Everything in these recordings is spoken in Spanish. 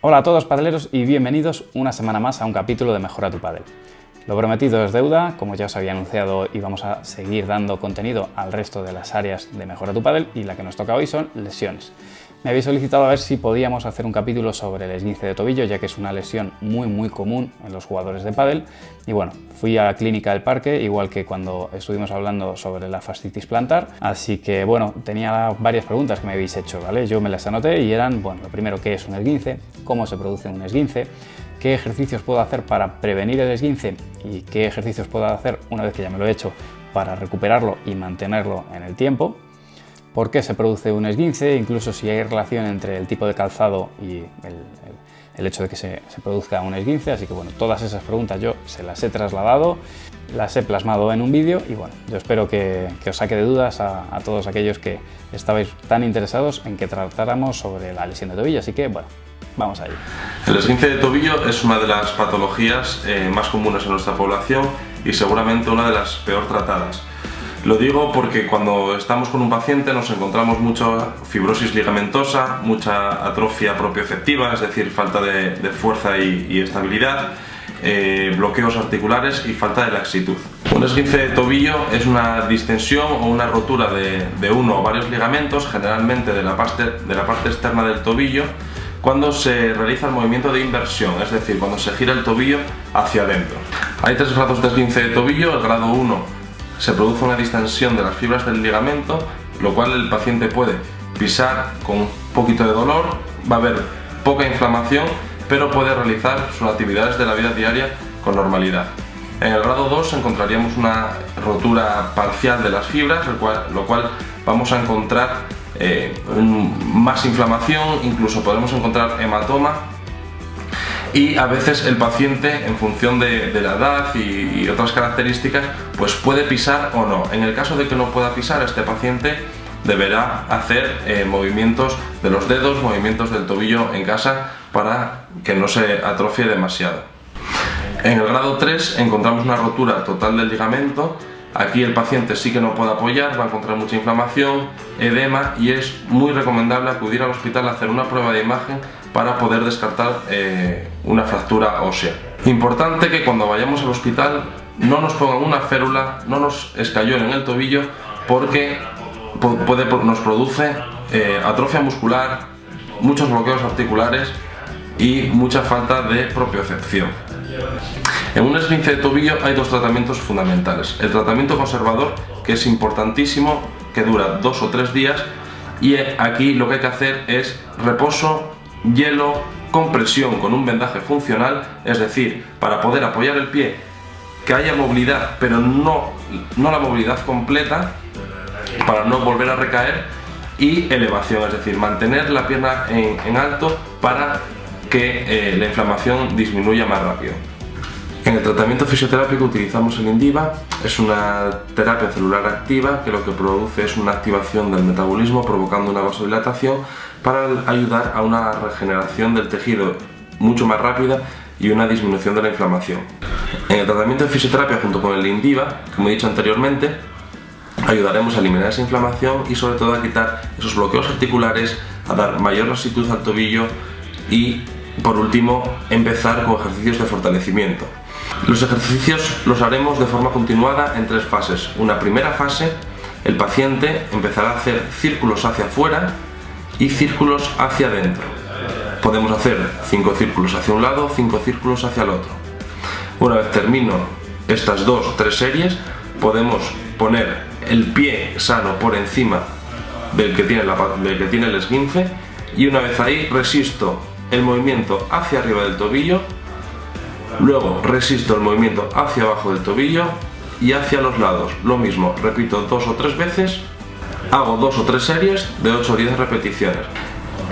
Hola a todos padeleros y bienvenidos una semana más a un capítulo de Mejora tu Padel. Lo prometido es deuda, como ya os había anunciado, y vamos a seguir dando contenido al resto de las áreas de Mejora tu Padel, y la que nos toca hoy son lesiones. Me habéis solicitado a ver si podíamos hacer un capítulo sobre el esguince de tobillo, ya que es una lesión muy común en los jugadores de pádel. Y bueno, fui a la clínica del parque, igual que cuando estuvimos hablando sobre la fascitis plantar. Así que bueno, tenía varias preguntas que me habéis hecho, ¿vale? Yo me las anoté y eran, bueno, lo primero, ¿qué es un esguince? ¿Cómo se produce un esguince? ¿Qué ejercicios puedo hacer para prevenir el esguince? ¿Y qué ejercicios puedo hacer una vez que ya me lo he hecho para recuperarlo y mantenerlo en el tiempo? ¿Por qué se produce un esguince? Incluso si hay relación entre el tipo de calzado y el hecho de que se produzca un esguince. Así que bueno, todas esas preguntas yo se las he trasladado, las he plasmado en un vídeo y bueno, yo espero que os saque de dudas a todos aquellos que estabais tan interesados en que tratáramos sobre la lesión de tobillo. Así que bueno, vamos a ello. El esguince de tobillo es una de las patologías más comunes en nuestra población y seguramente una de las peor tratadas. Lo digo porque cuando estamos con un paciente nos encontramos mucha fibrosis ligamentosa, mucha atrofia propioceptiva, es decir, falta de fuerza y estabilidad, bloqueos articulares y falta de laxitud. Un esguince de tobillo es una distensión o una rotura de uno o varios ligamentos, generalmente de la parte externa del tobillo, cuando se realiza el movimiento de inversión, es decir, cuando se gira el tobillo hacia adentro. Hay tres grados de esguince de tobillo. El grado 1 se produce una distensión de las fibras del ligamento, lo cual el paciente puede pisar con un poquito de dolor, va a haber poca inflamación, pero puede realizar sus actividades de la vida diaria con normalidad. En el grado 2 encontraríamos una rotura parcial de las fibras, lo cual vamos a encontrar más inflamación, incluso podemos encontrar hematoma. Y a veces el paciente, en función de la edad y otras características, pues puede pisar o no. En el caso de que no pueda pisar, este paciente deberá hacer movimientos de los dedos, movimientos del tobillo en casa para que no se atrofie demasiado. En el grado 3 encontramos una rotura total del ligamento. Aquí el paciente sí que no puede apoyar, va a encontrar mucha inflamación, edema, y es muy recomendable acudir al hospital a hacer una prueba de imagen para poder descartar una fractura ósea. Importante que cuando vayamos al hospital no nos pongan una férula, no nos escayolen el tobillo, porque nos produce atrofia muscular, muchos bloqueos articulares y mucha falta de propiocepción. En un esguince de tobillo hay dos tratamientos fundamentales. El tratamiento conservador, que es importantísimo, que dura 2 o 3 días, y aquí lo que hay que hacer es reposo, hielo, compresión con un vendaje funcional, es decir, para poder apoyar el pie, que haya movilidad, pero no la movilidad completa, para no volver a recaer, y elevación, es decir, mantener la pierna en alto para que la inflamación disminuya más rápido. En el tratamiento fisioterápico utilizamos el Indiva. Es una terapia celular activa que lo que produce es una activación del metabolismo provocando una vasodilatación para ayudar a una regeneración del tejido mucho más rápida y una disminución de la inflamación. En el tratamiento de fisioterapia junto con el Indiva, como he dicho anteriormente, ayudaremos a eliminar esa inflamación y sobre todo a quitar esos bloqueos articulares, a dar mayor laxitud al tobillo y, por último, empezar con ejercicios de fortalecimiento. Los ejercicios los haremos de forma continuada en 3 fases. Una primera fase, el paciente empezará a hacer círculos hacia afuera y círculos hacia adentro. Podemos hacer 5 círculos hacia un lado, 5 círculos hacia el otro. Una vez termino estas 2 o 3 series, podemos poner el pie sano por encima del que tiene el esguince, y una vez ahí resisto el movimiento hacia arriba del tobillo. Luego resisto el movimiento hacia abajo del tobillo y hacia los lados. Lo mismo, repito 2 o 3 veces, hago 2 o 3 series de 8 o 10 repeticiones.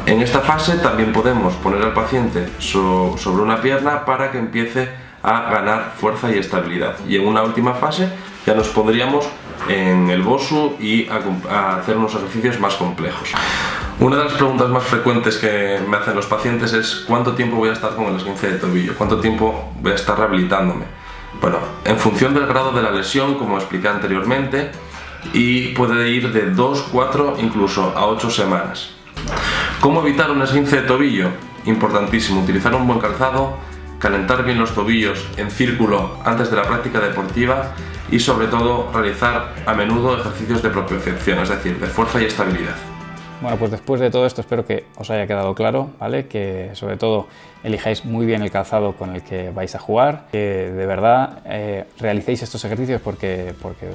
En esta fase también podemos poner al paciente sobre una pierna para que empiece a ganar fuerza y estabilidad. Y en una última fase ya nos pondríamos en el Bosu y a hacer unos ejercicios más complejos. Una de las preguntas más frecuentes que me hacen los pacientes es ¿cuánto tiempo voy a estar con el esguince de tobillo? ¿Cuánto tiempo voy a estar rehabilitándome? Bueno, en función del grado de la lesión, como expliqué anteriormente, y puede ir de 2, 4, incluso a 8 semanas. ¿Cómo evitar un esguince de tobillo? importantísimo utilizar un buen calzado, calentar bien los tobillos en círculo antes de la práctica deportiva y sobre todo realizar a menudo ejercicios de propiocepción, es decir, de fuerza y estabilidad. Bueno, pues después de todo esto espero que os haya quedado claro, ¿vale? Que sobre todo elijáis muy bien el calzado con el que vais a jugar, que de verdad realicéis estos ejercicios porque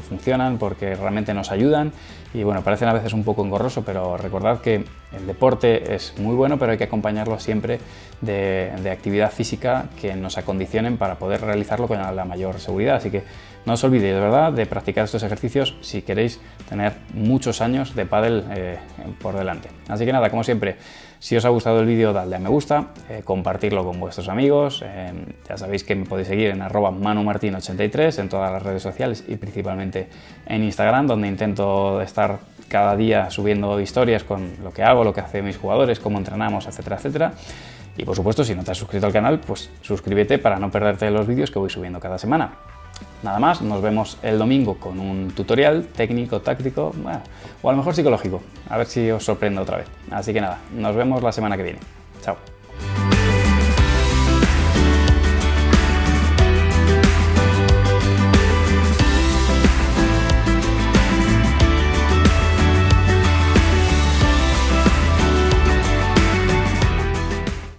funcionan, porque realmente nos ayudan y bueno, parecen a veces un poco engorroso, pero recordad que el deporte es muy bueno, pero hay que acompañarlo siempre de actividad física que nos acondicionen para poder realizarlo con la mayor seguridad, así que no os olvidéis de verdad de practicar estos ejercicios si queréis tener muchos años de pádel por delante. Así que nada, como siempre, si os ha gustado el vídeo, dadle a me gusta, compartirlo con vuestros amigos, ya sabéis que me podéis seguir en @manumartin83 en todas las redes sociales y principalmente en Instagram, donde intento estar cada día subiendo historias con lo que hago, lo que hacen mis jugadores, cómo entrenamos, etcétera, etcétera. Y por supuesto, si no te has suscrito al canal, pues suscríbete para no perderte los vídeos que voy subiendo cada semana. Nada más, nos vemos el domingo con un tutorial técnico, táctico, bueno, o a lo mejor psicológico, a ver si os sorprendo otra vez. Así que nada, nos vemos la semana que viene. Chao.